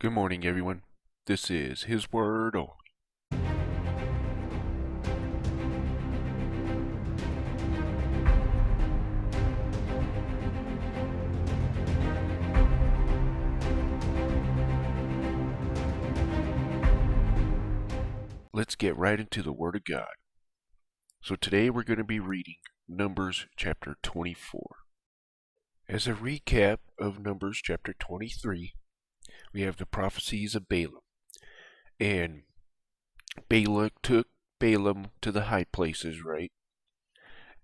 Good morning, everyone. This is His Word Only. Let's get right into the Word of God. So today we're going to be reading Numbers chapter 24. As a recap of Numbers chapter 23, we have the prophecies of Balaam. And Balak took Balaam to the high places, right?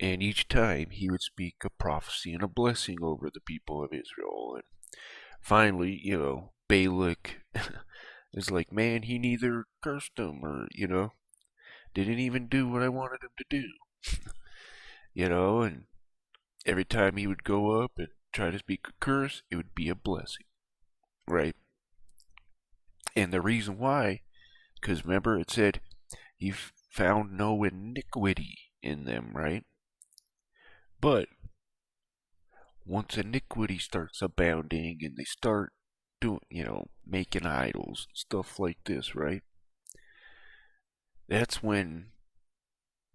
And each time he would speak a prophecy and a blessing over the people of Israel. And finally, Balak is like, man, he neither cursed them or, didn't even do what I wanted him to do. And every time he would go up and try to speak a curse, it would be a blessing, right? And the reason why, because remember it said he found no iniquity in them, right? But once iniquity starts abounding and they start doing, making idols, stuff like this, right? That's when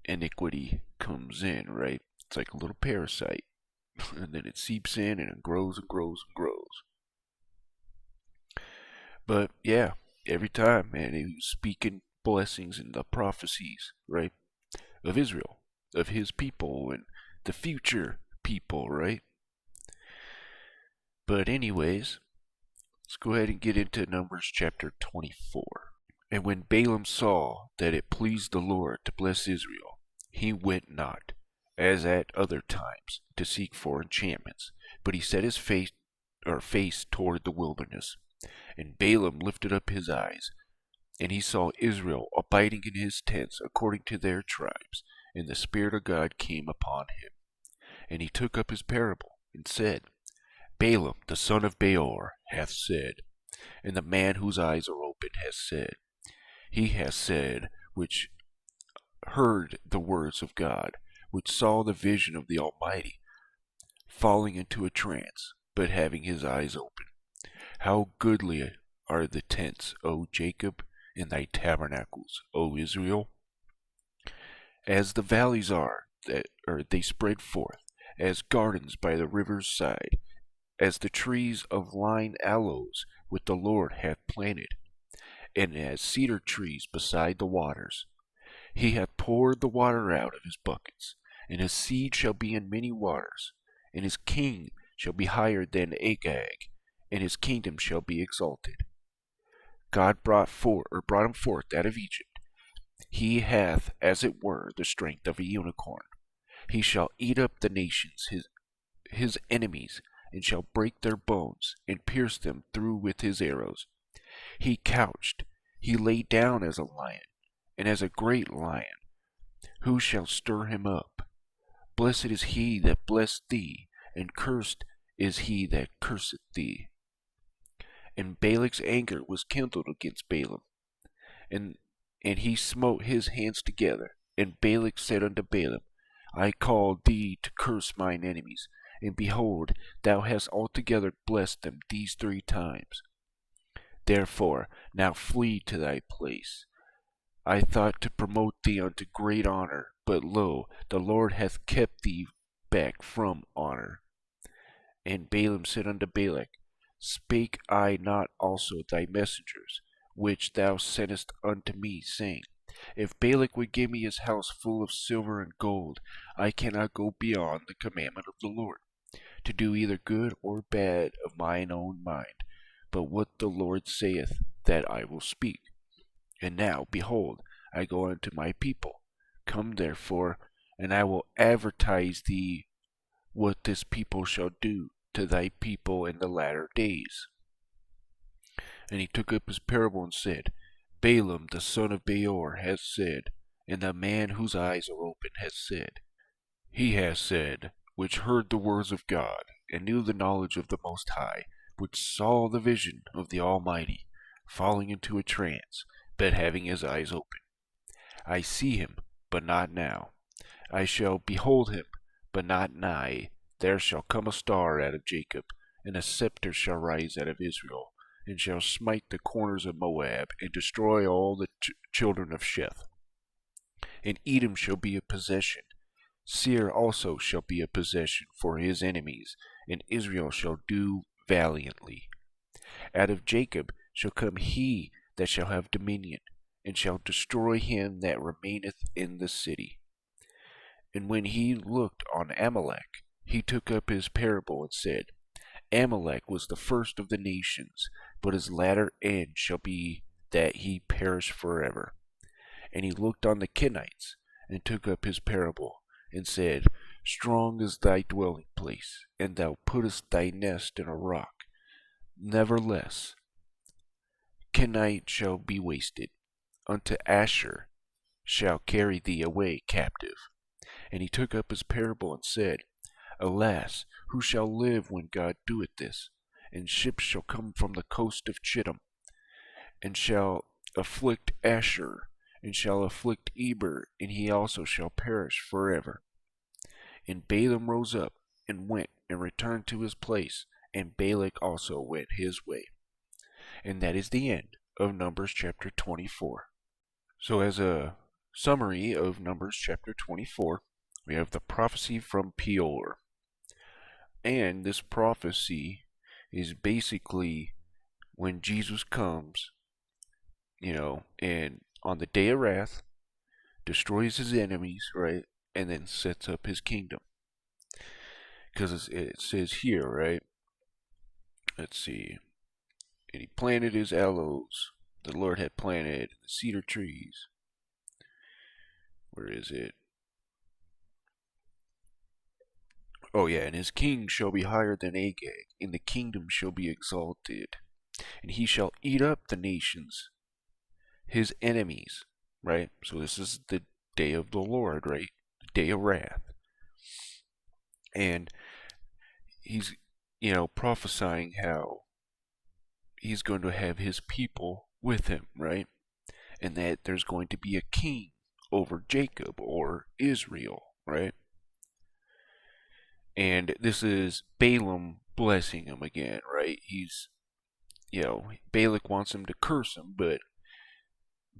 iniquity comes in, right? It's like a little parasite. And then it seeps in and it grows and grows and grows. But yeah, every time, man, he was speaking blessings in the prophecies, right? Of Israel, of his people and the future people, right? But anyways, let's go ahead and get into Numbers chapter 24. And when Balaam saw that it pleased the Lord to bless Israel, he went not, as at other times, to seek for enchantments, but he set his face toward the wilderness. And Balaam lifted up his eyes, and he saw Israel abiding in his tents according to their tribes, and the Spirit of God came upon him. And he took up his parable, and said, Balaam the son of Beor hath said, and the man whose eyes are open hath said, he hath said, which heard the words of God, which saw the vision of the Almighty, falling into a trance, but having his eyes open. How goodly are the tents, O Jacob, and thy tabernacles, O Israel! As the valleys they spread forth, as gardens by the river's side, as the trees of line aloes which the Lord hath planted, and as cedar trees beside the waters. He hath poured the water out of his buckets, and his seed shall be in many waters, and his king shall be higher than Agag, and his kingdom shall be exalted. God brought him forth out of Egypt. He hath, as it were, the strength of a unicorn. He shall eat up the nations, his enemies, and shall break their bones, and pierce them through with his arrows. He couched, he lay down as a lion, and as a great lion. Who shall stir him up? Blessed is he that blessed thee, and cursed is he that curseth thee. And Balak's anger was kindled against Balaam, and he smote his hands together. And Balak said unto Balaam, I called thee to curse mine enemies, and behold, thou hast altogether blessed them these 3 times. Therefore now flee to thy place. I thought to promote thee unto great honor, but lo, the Lord hath kept thee back from honor. And Balaam said unto Balak, Spake I not also thy messengers, which thou sentest unto me, saying, If Balak would give me his house full of silver and gold, I cannot go beyond the commandment of the Lord, to do either good or bad of mine own mind, but what the Lord saith, that I will speak. And now, behold, I go unto my people. Come therefore, and I will advertise thee what this people shall do to thy people in the latter days. And he took up his parable and said, Balaam the son of Beor hath said, and the man whose eyes are open hath said. He hath said, which heard the words of God, and knew the knowledge of the Most High, which saw the vision of the Almighty, falling into a trance, but having his eyes open. I see him, but not now. I shall behold him, but not nigh. There shall come a star out of Jacob, and a scepter shall rise out of Israel, and shall smite the corners of Moab, and destroy all the children of Sheth. And Edom shall be a possession. Seir also shall be a possession for his enemies, and Israel shall do valiantly. Out of Jacob shall come he that shall have dominion, and shall destroy him that remaineth in the city. And when he looked on Amalek, he took up his parable and said, Amalek was the first of the nations, but his latter end shall be that he perish forever. And he looked on the Kenites, and took up his parable, and said, Strong is thy dwelling place, and thou puttest thy nest in a rock. Nevertheless, Kenite shall be wasted. Unto Asher shall carry thee away captive. And he took up his parable, and said, Alas, who shall live when God doeth this? And ships shall come from the coast of Chittim, and shall afflict Asher, and shall afflict Eber, and he also shall perish forever. And Balaam rose up, and went, and returned to his place, and Balak also went his way. And that is the end of Numbers chapter 24. So as a summary of Numbers chapter 24, we have the prophecy from Peor. And this prophecy is basically when Jesus comes, and on the day of wrath, destroys his enemies, right? And then sets up his kingdom. Because it says here, right? Let's see. And he planted his aloes. The Lord had planted the cedar trees. Where is it? Oh yeah, and his king shall be higher than Agag, and the kingdom shall be exalted. And he shall eat up the nations, his enemies, right? So this is the day of the Lord, right? The day of wrath. And he's, prophesying how he's going to have his people with him, right? And that there's going to be a king over Jacob or Israel, right? And this is Balaam blessing him again, right? Balak wants him to curse him, but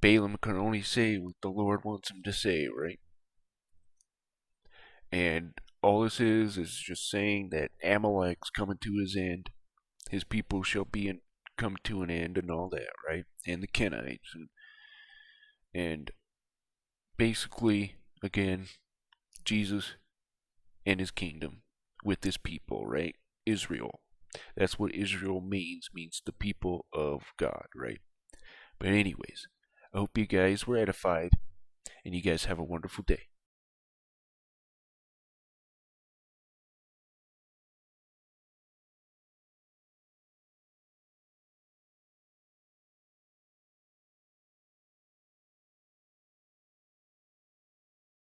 Balaam can only say what the Lord wants him to say, right? And all this is just saying that Amalek's coming to his end. His people shall come to an end and all that, right? And the Kenites. And basically, again, Jesus and his kingdom with his people, right? Israel. That's what Israel means the people of God, right? But anyways, I hope you guys were edified, and you guys have a wonderful day.